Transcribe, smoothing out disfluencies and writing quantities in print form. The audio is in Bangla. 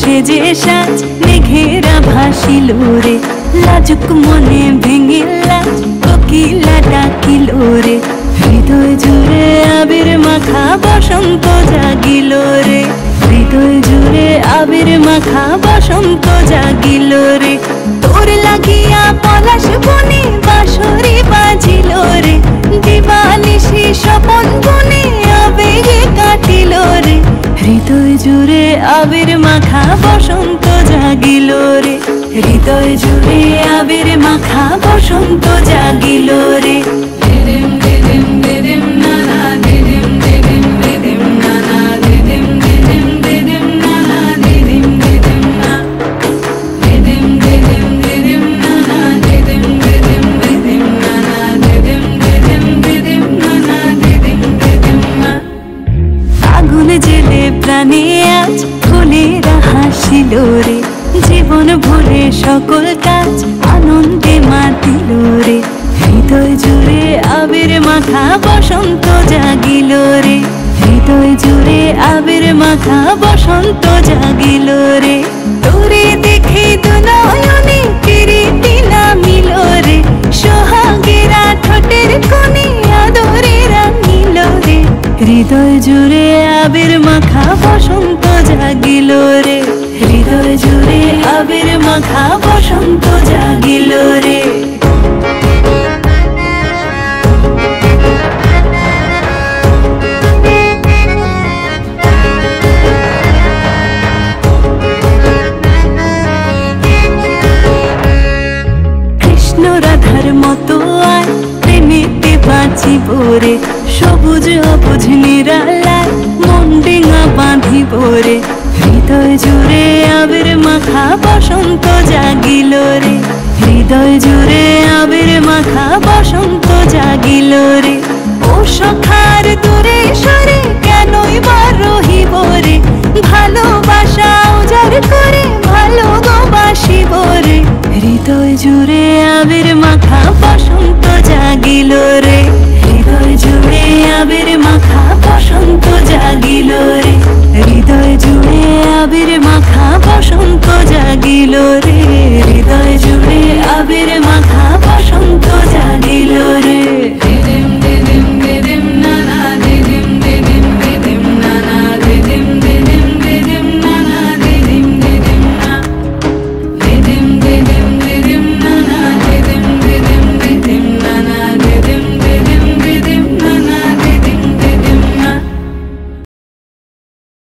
সেজে সাজ মেঘেরা ভাসিল রে, লাজুক মনে ভেঙে লাজ কোকিলা ডাকিল রে। হৃদয় জুড়ে আবির মাখা বসন্ত জাগিল রে, হৃদয় জুড়ে আবির মাখা বসন্ত জাগিল রে। তোর লাগিয়া পলাশ বনে বাঁশরি বাজিল রে, দিবানিশি স্বপন বনে আবেগে কাটিল রে। হৃদয় জুড়ে আবির মাখা বসন্ত জাগিল রে, হৃদয় জুড়ে আবির মাখা বসন্ত জাগিল রে। দিদিম দিদিম দিদিম নানা, দিদিম দিদিম দিদিম নানা, দিদিম দিদিম দিদিম নানা, দিদিম দিদিম না, দিদিম দিদিম দিদিম নানা, দিদিম দিদিম দিদিম নানা, দিদিম দিদিম দিদিম নানা, দিদিম দিদিম না। আগুন জেলে প্রাণে আজ ফুলেরা হাসিল রে, জীবন ভরে সকল কাজ আনন্দে মাতিল রে। হৃদয় জুড়ে আবির মাখা বসন্ত জাগিল রে, হৃদয় জুড়ে আবির মাখা বসন্ত জাগিল রে। তোরে দেখে দুনয়নে প্রীতি নামিল রে, সোহাগেরা ঠোঁটের কোণে আদরে রাঙিল রে। হৃদয় জুড়ে আবির মাখা বসন্ত জাগিল রে, হৃদয় জুড়ে আবির মাখা বসন্ত জাগিল রে। কৃষ্ণ রাধার মতো আয় প্রেমেতে বাঁচিব রে, সবুজ অবুঝ নিরালায় মন ডিঙা বাঁধিব রে। হৃদয় জুড়ে আবির মাখা বসন্ত জাগিল রে, হৃদয় জুড়ে আবির মাখা বসন্ত জাগিল রে। ও সখার দূরে সরে